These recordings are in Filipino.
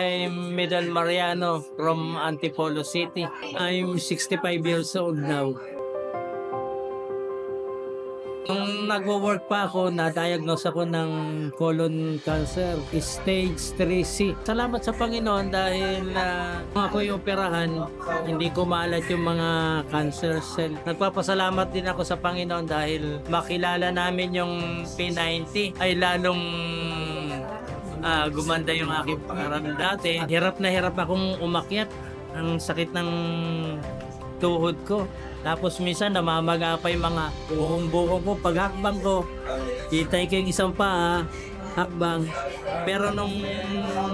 I'm Medal Mariano from Antipolo City. I'm 65 years old now. Nung nagwo-work pa ako, na-diagnose ako ng colon cancer, stage 3C. Salamat sa Panginoon dahil nung ako'y operahan, hindi ko maalat yung mga cancer cell. Nagpapasalamat din ako sa Panginoon dahil makilala namin yung P90 ay lalong gumanda yung aking pakiramdam dati. Hirap na hirap akong umakyat. Ang sakit ng tuhod ko. Tapos minsan namamaga pa yung mga buhong-buhong ko. Pag hakbang ko, kitay ko yung isang paa, hakbang. Pero nung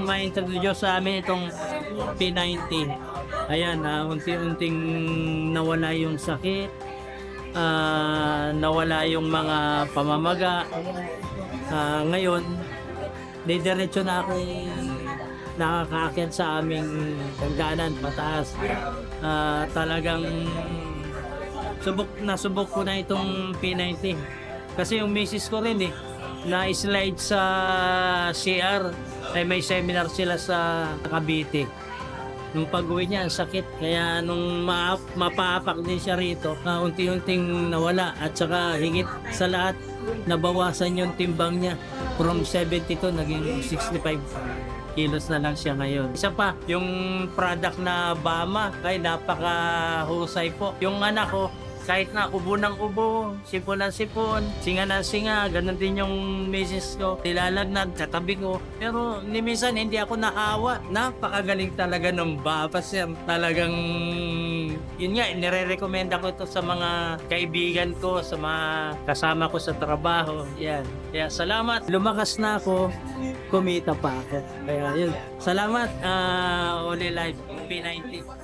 ma-introduce sa amin itong P90, ayan, unti-unting nawala yung sakit, nawala yung mga pamamaga. Ngayon, didiretso na akong nakakaakyat sa aming hagdanan pataas. Talagang nasubok ko na itong P90 kasi yung misis ko rin na-slide sa CR ay may seminar sila sa Cavite. Nung pag-uwi niya, ang sakit. Kaya nung mapaapak din siya rito, unti-unting nawala. At saka higit sa lahat, nabawasan yung timbang niya. From 72, naging 65 kilos na lang siya ngayon. Isa pa, yung product na Bama, ay napakahusay po. Yung anak ko, kahit na ubo ng ubo, sipon ng sipon, singa ng singa, ganun din yung misis ko, nilalagnat, katabi ko. Pero ni minsan hindi ako nahawa. Napakagaling talaga ng Baba, sir. Talagang, yun nga, nire-recommenda ko ito sa mga kaibigan ko, sa mga kasama ko sa trabaho. Yan. Kaya salamat. Lumakas na ako, kumita pa ako. Kaya yun. Salamat, Oli Life, P90.